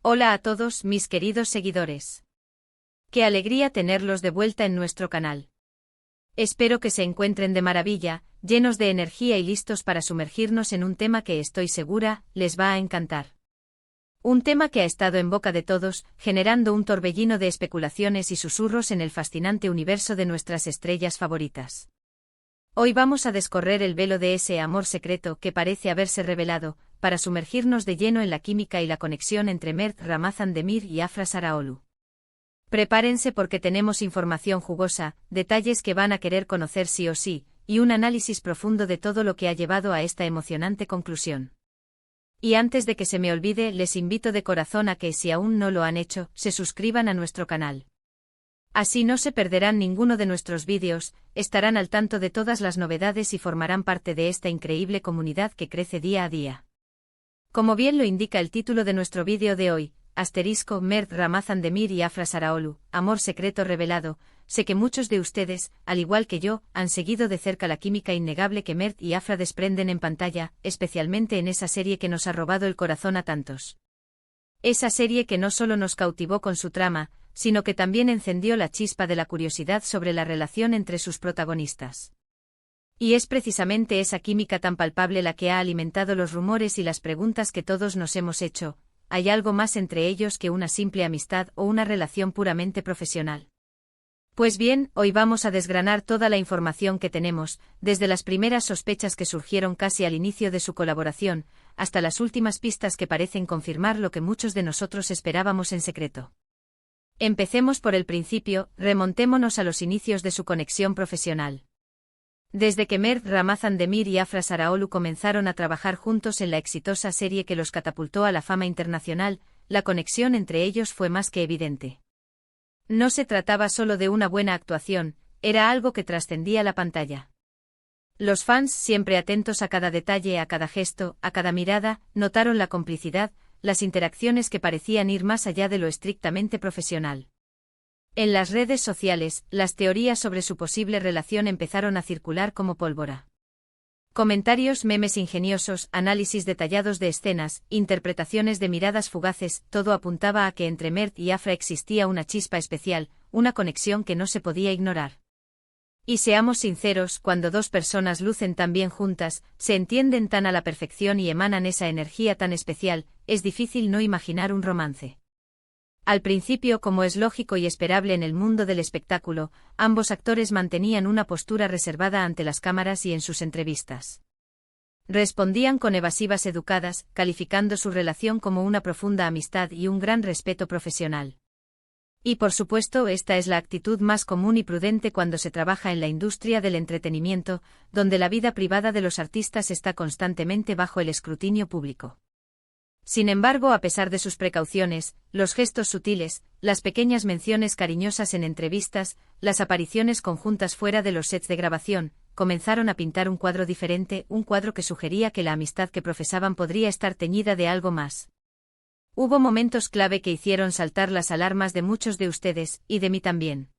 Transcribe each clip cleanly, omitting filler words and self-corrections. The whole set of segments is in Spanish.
Hola a todos mis queridos seguidores. Qué alegría tenerlos de vuelta en nuestro canal. Espero que se encuentren de maravilla, llenos de energía y listos para sumergirnos en un tema que estoy segura les va a encantar. Un tema que ha estado en boca de todos, generando un torbellino de especulaciones y susurros en el fascinante universo de nuestras estrellas favoritas. Hoy vamos a descorrer el velo de ese amor secreto que parece haberse revelado, para sumergirnos de lleno en la química y la conexión entre Mert Ramazan Demir y Afra Saraoglu. Prepárense porque tenemos información jugosa, detalles que van a querer conocer sí o sí, y un análisis profundo de todo lo que ha llevado a esta emocionante conclusión. Y antes de que se me olvide, les invito de corazón a que, si aún no lo han hecho, se suscriban a nuestro canal. Así no se perderán ninguno de nuestros vídeos, estarán al tanto de todas las novedades y formarán parte de esta increíble comunidad que crece día a día. Como bien lo indica el título de nuestro vídeo de hoy, Mert Ramazan Demir y Afra Saraoglu, amor secreto revelado, sé que muchos de ustedes, al igual que yo, han seguido de cerca la química innegable que Mert y Afra desprenden en pantalla, especialmente en esa serie que nos ha robado el corazón a tantos. Esa serie que no solo nos cautivó con su trama, sino que también encendió la chispa de la curiosidad sobre la relación entre sus protagonistas. Y es precisamente esa química tan palpable la que ha alimentado los rumores y las preguntas que todos nos hemos hecho: ¿hay algo más entre ellos que una simple amistad o una relación puramente profesional? Pues bien, hoy vamos a desgranar toda la información que tenemos, desde las primeras sospechas que surgieron casi al inicio de su colaboración, hasta las últimas pistas que parecen confirmar lo que muchos de nosotros esperábamos en secreto. Empecemos por el principio, remontémonos a los inicios de su conexión profesional. Desde que Mert Ramazan Demir y Afra Saraoglu comenzaron a trabajar juntos en la exitosa serie que los catapultó a la fama internacional, la conexión entre ellos fue más que evidente. No se trataba solo de una buena actuación, era algo que trascendía la pantalla. Los fans, siempre atentos a cada detalle, a cada gesto, a cada mirada, notaron la complicidad, las interacciones que parecían ir más allá de lo estrictamente profesional. En las redes sociales, las teorías sobre su posible relación empezaron a circular como pólvora. Comentarios, memes ingeniosos, análisis detallados de escenas, interpretaciones de miradas fugaces, todo apuntaba a que entre Mert y Afra existía una chispa especial, una conexión que no se podía ignorar. Y seamos sinceros, cuando dos personas lucen tan bien juntas, se entienden tan a la perfección y emanan esa energía tan especial, es difícil no imaginar un romance. Al principio, como es lógico y esperable en el mundo del espectáculo, ambos actores mantenían una postura reservada ante las cámaras y en sus entrevistas. Respondían con evasivas educadas, calificando su relación como una profunda amistad y un gran respeto profesional. Y por supuesto, esta es la actitud más común y prudente cuando se trabaja en la industria del entretenimiento, donde la vida privada de los artistas está constantemente bajo el escrutinio público. Sin embargo, a pesar de sus precauciones, los gestos sutiles, las pequeñas menciones cariñosas en entrevistas, las apariciones conjuntas fuera de los sets de grabación, comenzaron a pintar un cuadro diferente, un cuadro que sugería que la amistad que profesaban podría estar teñida de algo más. Hubo momentos clave que hicieron saltar las alarmas de muchos de ustedes, y de mí también.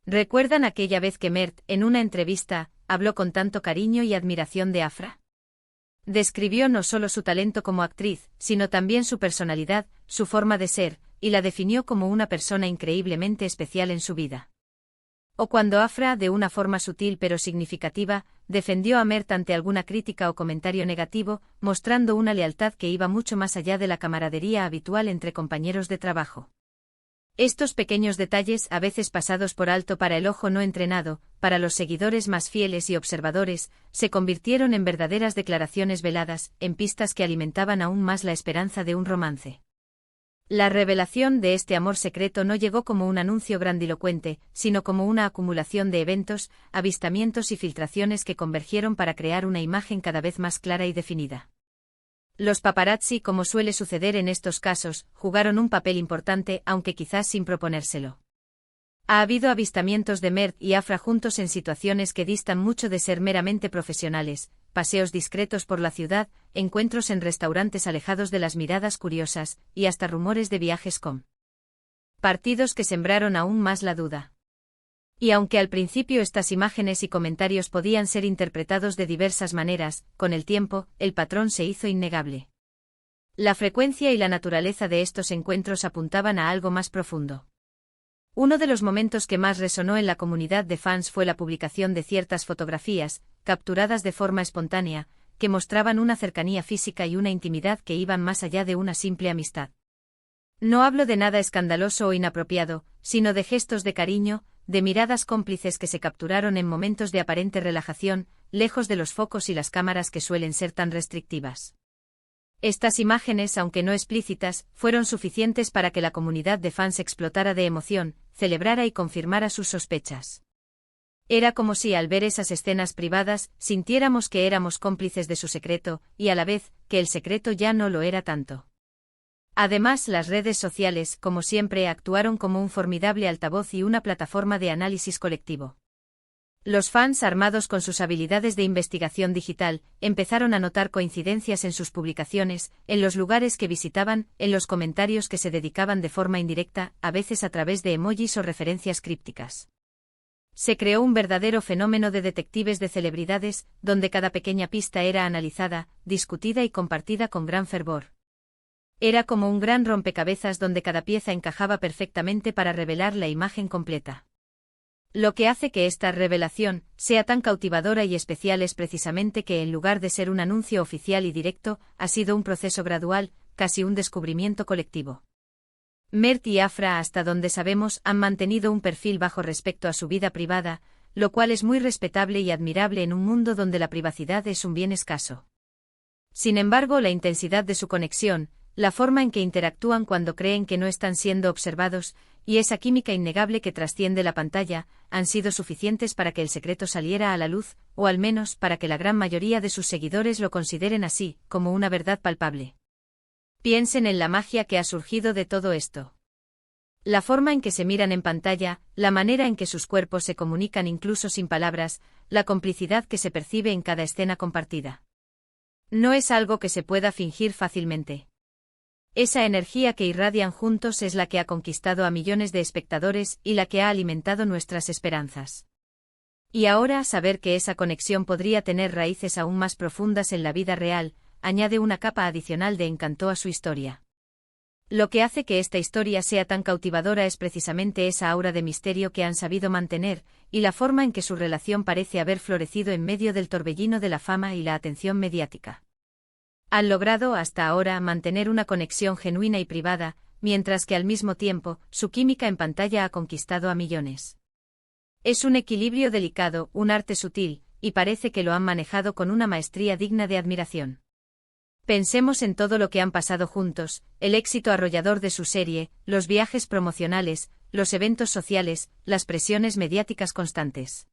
¿Recuerdan aquella vez que Mert, en una entrevista, habló con tanto cariño y admiración de Afra? Describió no solo su talento como actriz, sino también su personalidad, su forma de ser, y la definió como una persona increíblemente especial en su vida. O cuando Afra, de una forma sutil pero significativa, defendió a Mert ante alguna crítica o comentario negativo, mostrando una lealtad que iba mucho más allá de la camaradería habitual entre compañeros de trabajo. Estos pequeños detalles, a veces pasados por alto para el ojo no entrenado, para los seguidores más fieles y observadores, se convirtieron en verdaderas declaraciones veladas, en pistas que alimentaban aún más la esperanza de un romance. La revelación de este amor secreto no llegó como un anuncio grandilocuente, sino como una acumulación de eventos, avistamientos y filtraciones que convergieron para crear una imagen cada vez más clara y definida. Los paparazzi, como suele suceder en estos casos, jugaron un papel importante, aunque quizás sin proponérselo. Ha habido avistamientos de Mert y Afra juntos en situaciones que distan mucho de ser meramente profesionales, paseos discretos por la ciudad, encuentros en restaurantes alejados de las miradas curiosas, y hasta rumores de viajes compartidos que sembraron aún más la duda. Y aunque al principio estas imágenes y comentarios podían ser interpretados de diversas maneras, con el tiempo, el patrón se hizo innegable. La frecuencia y la naturaleza de estos encuentros apuntaban a algo más profundo. Uno de los momentos que más resonó en la comunidad de fans fue la publicación de ciertas fotografías, capturadas de forma espontánea, que mostraban una cercanía física y una intimidad que iban más allá de una simple amistad. No hablo de nada escandaloso o inapropiado, sino de gestos de cariño, de miradas cómplices que se capturaron en momentos de aparente relajación, lejos de los focos y las cámaras que suelen ser tan restrictivas. Estas imágenes, aunque no explícitas, fueron suficientes para que la comunidad de fans explotara de emoción, celebrara y confirmara sus sospechas. Era como si al ver esas escenas privadas, sintiéramos que éramos cómplices de su secreto, y a la vez, que el secreto ya no lo era tanto. Además, las redes sociales, como siempre, actuaron como un formidable altavoz y una plataforma de análisis colectivo. Los fans, armados con sus habilidades de investigación digital, empezaron a notar coincidencias en sus publicaciones, en los lugares que visitaban, en los comentarios que se dedicaban de forma indirecta, a veces a través de emojis o referencias crípticas. Se creó un verdadero fenómeno de detectives de celebridades, donde cada pequeña pista era analizada, discutida y compartida con gran fervor. Era como un gran rompecabezas donde cada pieza encajaba perfectamente para revelar la imagen completa. Lo que hace que esta revelación sea tan cautivadora y especial es precisamente que en lugar de ser un anuncio oficial y directo, ha sido un proceso gradual, casi un descubrimiento colectivo. Mert y Afra, hasta donde sabemos, han mantenido un perfil bajo respecto a su vida privada, lo cual es muy respetable y admirable en un mundo donde la privacidad es un bien escaso. Sin embargo, la intensidad de su conexión, la forma en que interactúan cuando creen que no están siendo observados, y esa química innegable que trasciende la pantalla, han sido suficientes para que el secreto saliera a la luz, o al menos para que la gran mayoría de sus seguidores lo consideren así, como una verdad palpable. Piensen en la magia que ha surgido de todo esto. La forma en que se miran en pantalla, la manera en que sus cuerpos se comunican incluso sin palabras, la complicidad que se percibe en cada escena compartida. No es algo que se pueda fingir fácilmente. Esa energía que irradian juntos es la que ha conquistado a millones de espectadores y la que ha alimentado nuestras esperanzas. Y ahora, saber que esa conexión podría tener raíces aún más profundas en la vida real, añade una capa adicional de encanto a su historia. Lo que hace que esta historia sea tan cautivadora es precisamente esa aura de misterio que han sabido mantener, y la forma en que su relación parece haber florecido en medio del torbellino de la fama y la atención mediática. Han logrado hasta ahora mantener una conexión genuina y privada, mientras que al mismo tiempo, su química en pantalla ha conquistado a millones. Es un equilibrio delicado, un arte sutil, y parece que lo han manejado con una maestría digna de admiración. Pensemos en todo lo que han pasado juntos, el éxito arrollador de su serie, los viajes promocionales, los eventos sociales, las presiones mediáticas constantes.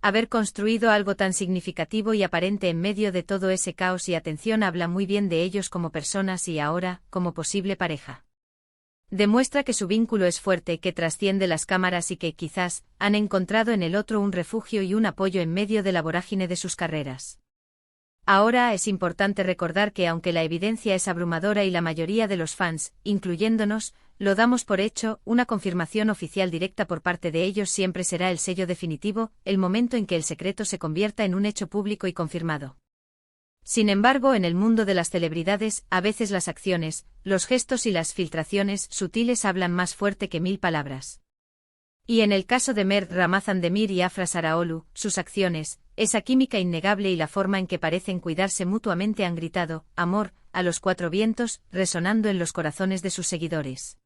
Haber construido algo tan significativo y aparente en medio de todo ese caos y atención habla muy bien de ellos como personas y ahora, como posible pareja. Demuestra que su vínculo es fuerte, que trasciende las cámaras y que, quizás, han encontrado en el otro un refugio y un apoyo en medio de la vorágine de sus carreras. Ahora es importante recordar que aunque la evidencia es abrumadora y la mayoría de los fans, incluyéndonos, lo damos por hecho, una confirmación oficial directa por parte de ellos siempre será el sello definitivo, el momento en que el secreto se convierta en un hecho público y confirmado. Sin embargo, en el mundo de las celebridades, a veces las acciones, los gestos y las filtraciones sutiles hablan más fuerte que 1000 palabras. Y en el caso de Mert Ramazan-Demir y Afra Saraolu, sus acciones, esa química innegable y la forma en que parecen cuidarse mutuamente han gritado, amor, a los 4 vientos, resonando en los corazones de sus seguidores.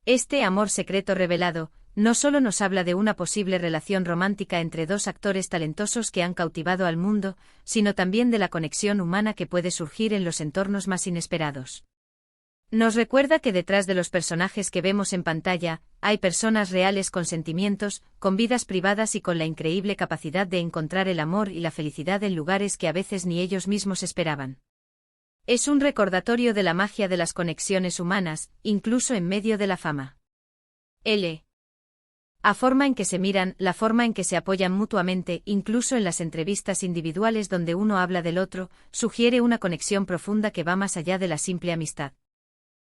Este amor secreto revelado, no solo nos habla de una posible relación romántica entre dos actores talentosos que han cautivado al mundo, sino también de la conexión humana que puede surgir en los entornos más inesperados. Nos recuerda que detrás de los personajes que vemos en pantalla, hay personas reales con sentimientos, con vidas privadas y con la increíble capacidad de encontrar el amor y la felicidad en lugares que a veces ni ellos mismos esperaban. Es un recordatorio de la magia de las conexiones humanas, incluso en medio de la fama. La forma en que se miran, la forma en que se apoyan mutuamente, incluso en las entrevistas individuales donde uno habla del otro, sugiere una conexión profunda que va más allá de la simple amistad.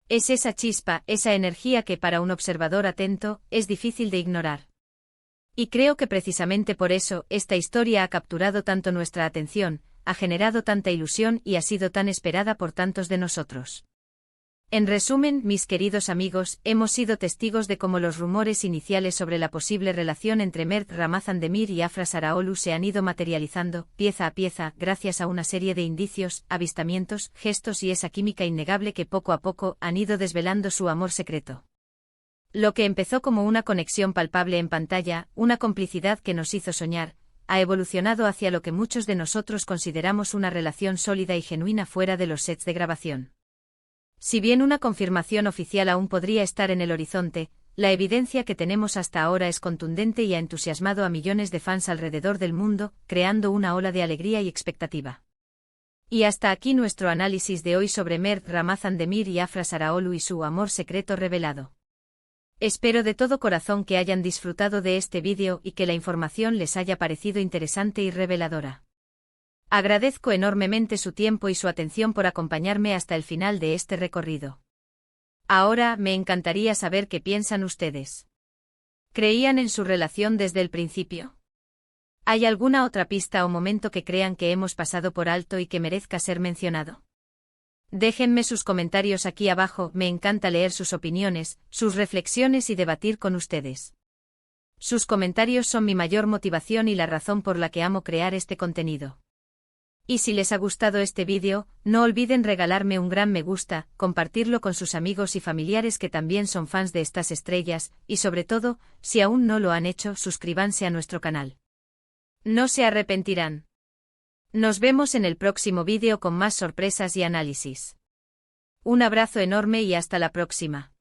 Es esa chispa, esa energía que para un observador atento, es difícil de ignorar. Y creo que precisamente por eso, esta historia ha capturado tanto nuestra atención, ha generado tanta ilusión y ha sido tan esperada por tantos de nosotros. En resumen, mis queridos amigos, hemos sido testigos de cómo los rumores iniciales sobre la posible relación entre Mert Ramazan-Demir y Afras Araolu se han ido materializando, pieza a pieza, gracias a una serie de indicios, avistamientos, gestos y esa química innegable que poco a poco han ido desvelando su amor secreto. Lo que empezó como una conexión palpable en pantalla, una complicidad que nos hizo soñar, ha evolucionado hacia lo que muchos de nosotros consideramos una relación sólida y genuina fuera de los sets de grabación. Si bien una confirmación oficial aún podría estar en el horizonte, la evidencia que tenemos hasta ahora es contundente y ha entusiasmado a millones de fans alrededor del mundo, creando una ola de alegría y expectativa. Y hasta aquí nuestro análisis de hoy sobre Mert Ramazan-Demir y Afras Araolu y su amor secreto revelado. Espero de todo corazón que hayan disfrutado de este vídeo y que la información les haya parecido interesante y reveladora. Agradezco enormemente su tiempo y su atención por acompañarme hasta el final de este recorrido. Ahora, me encantaría saber qué piensan ustedes. ¿Creían en su relación desde el principio? ¿Hay alguna otra pista o momento que crean que hemos pasado por alto y que merezca ser mencionado? Déjenme sus comentarios aquí abajo, me encanta leer sus opiniones, sus reflexiones y debatir con ustedes. Sus comentarios son mi mayor motivación y la razón por la que amo crear este contenido. Y si les ha gustado este vídeo, no olviden regalarme un gran me gusta, compartirlo con sus amigos y familiares que también son fans de estas estrellas, y sobre todo, si aún no lo han hecho, suscríbanse a nuestro canal. No se arrepentirán. Nos vemos en el próximo vídeo con más sorpresas y análisis. Un abrazo enorme y hasta la próxima.